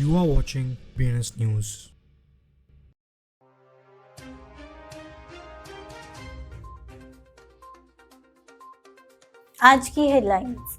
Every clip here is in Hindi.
You are watching BNS News. आज की headlines.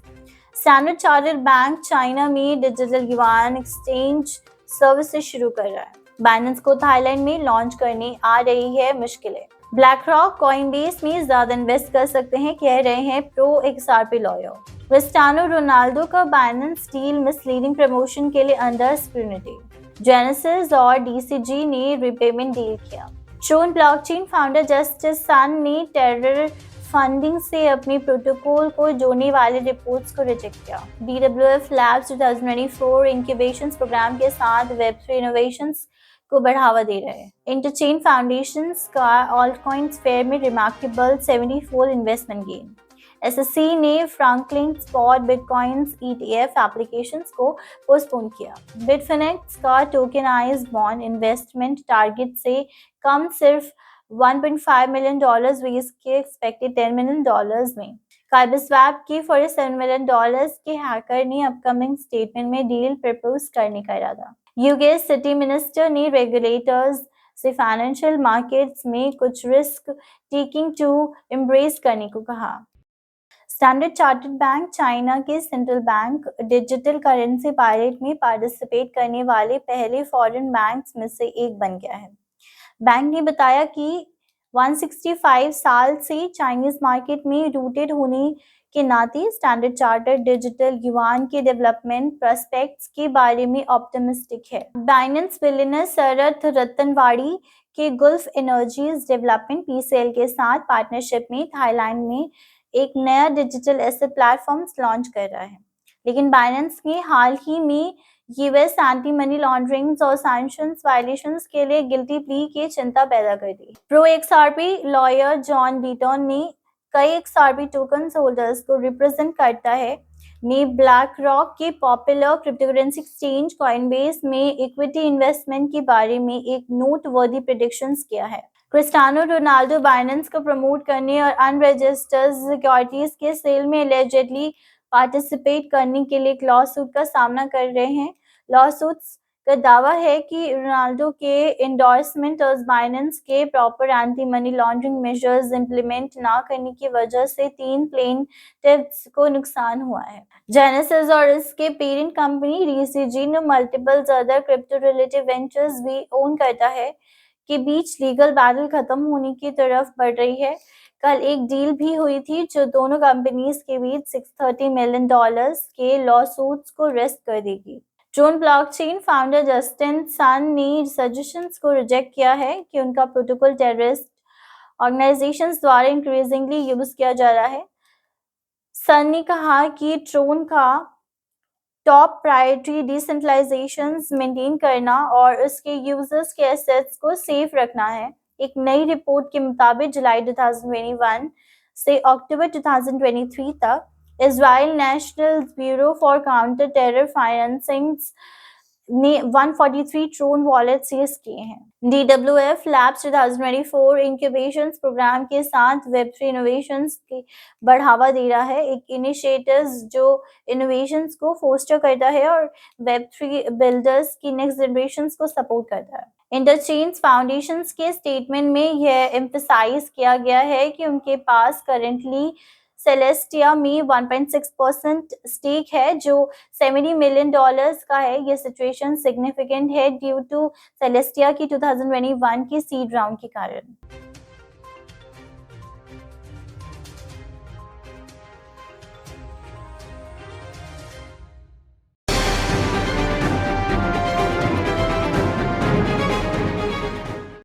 Standard chartered bank China में डिजिटल युआन एक्सचेंज सर्विसेज शुरू कर रहा है। बाइनेंस को थाईलैंड में लॉन्च करने आ रही है मुश्किलें। ब्लैक रॉक कॉइनबेस में ज्यादा इन्वेस्ट कर सकते हैं, कह रहे हैं pro XRP lawyer. Cristiano Ronaldo का बाइनेंस डील मिसलीडिंग प्रमोशन के लिए अंडर स्क्रूटिनी। जेनेसिस और डीसीजी ने रिपेमेंट डील किया। ट्रोन ब्लॉकचेन फाउंडर जस्टिस सन ने टेरर फंडिंग से अपने प्रोटोकॉल को जोड़ने वाली रिपोर्ट्स को रिजेक्ट किया। DWF Labs 2024 इंक्यूबेशन प्रोग्राम के साथ Web3 इनोवेशंस को बढ़ावा दे रहे हैं। इंटरचेन फाउंडेशंस का ऑल्टकॉइन फेयर में रिमार्केबल 74 इन्वेस्टमेंट गेन। SEC ने Franklin spot bitcoins ETF applications को पोस्टपोन किया। बिटफिनेक्स का टोकेनाइज्ड बॉन्ड इन्वेस्टमेंट टारगेट से कम सिर्फ $1.5 मिलियन रेज के एक्सपेक्टेड $10 मिलियन में। काइबरस्वैप के $47 मिलियन के हैकर ने अपकमिंग स्टेटमेंट में डील प्रपोज करने का इरादा। यूएस सिटी मिनिस्टर ने रेगुलेटर्स से फाइनेंशियल मार्केट्स में कुछ रिस्क टेकिंग टू एम्ब्रेस करने को कहा। स्टैंडर्ड चार्टर्ड बैंक चाइना के central bank digital currency pilot में पार्टिसिपेट करने वाले पहले फॉरेन बैंक्स में से एक बन गया है। बैंक ने बताया कि 165 साल से चाइनीज मार्केट में रूटेड होने के नाते स्टैंडर्ड चार्टर्ड डिजिटल युआन के डेवलपमेंट प्रोस्पेक्ट्स के बारे में ऑप्टिमिस्टिक है। बाइनेंस बिलियनर शरद रतनवाड़ी के गल्फ एनर्जीज डेवलपमेंट PCL के साथ पार्टनरशिप में थाईलैंड में एक नया डिजिटल एसेट प्लेटफॉर्म लॉन्च कर रहा है, लेकिन बाइनेंस ने हाल ही में यूएस एंटी मनी लॉन्ड्रिंग और सैंक्शंस वायलेशंस के लिए गिल्टी प्ली की चिंता पैदा कर दी। Pro XRP lawyer John Beaton ने कई XRP टोकन होल्डर्स को रिप्रेजेंट करता है ने ब्लैक रॉक के पॉपुलर क्रिप्टोकरेंसी एक्सचेंज कॉइनबेस में इक्विटी इन्वेस्टमेंट के बारे में एक नोटवर्दी प्रेडिक्शंस किया है। क्रिस्टियानो रोनाल्डो बाइनेंस को प्रमोट करने और अनरजिस्टर्ड सिक्योरिटीज के सेल में एलिजेडली पार्टिसिपेट करने के लिए एक लॉ सूट का सामना कर रहे हैं। लॉ सूट्स का दावा है कि रोनाल्डो के एंडोर्समेंट और बाइनेंस के proper anti money laundering measures implement ना करने की वजह से 3 प्लेनटिफ्स को नुकसान हुआ है। जेनेसिस और इसके पेरेंट कंपनी DCG ने multiple other crypto related ventures भी ओन करता है के बीच लीगल बैटल खत्म होने की तरफ बढ़ रही है। कल एक डील भी हुई थी जो दोनों कंपनीज के बीच $630 मिलियन के लॉ सूट्स को रेस्ट कर देगी। Tron blockchain founder Justin Sun ने सजेशंस को रिजेक्ट किया है कि उनका प्रोटोकॉल टेररिस्ट ऑर्गेनाइजेशंस द्वारा इंक्रीजिंगली यूज किया जा रहा है। सन ने कहा कि ट्रोन का टॉप प्रायोरिटी डिसेंट्रलाइजेशन मेंटेन करना और उसके यूजर्स के एसेट्स को सेफ रखना है। एक नई रिपोर्ट के मुताबिक जुलाई 2021 से अक्टूबर 2023 तक Israel national bureau for counter terror financing ने 143 ट्रोन वॉलेट सीज किए हैं। DWF Labs 2024 इंक्यूबेशन प्रोग्राम के साथ Web3 इनोवेशंस की बढ़ावा दे रहा है, एक इनिशिएटिव जो इनोवेशंस को फोस्टर करता है और Web3 बिल्डर्स की नेक्स्ट जनरेशन को सपोर्ट करता है। इंटरचेंज फाउंडेशंस के स्टेटमेंट में यह एम्फसाइज किया गया है कि उनके पास करेंटली सेलेस्टिया में 1.6% स्टेक है जो $70 मिलियन का है। यह सिचुएशन सिग्निफिकेंट है ड्यू टू सेलेस्टिया की 2021 की सीड राउंड के कारण।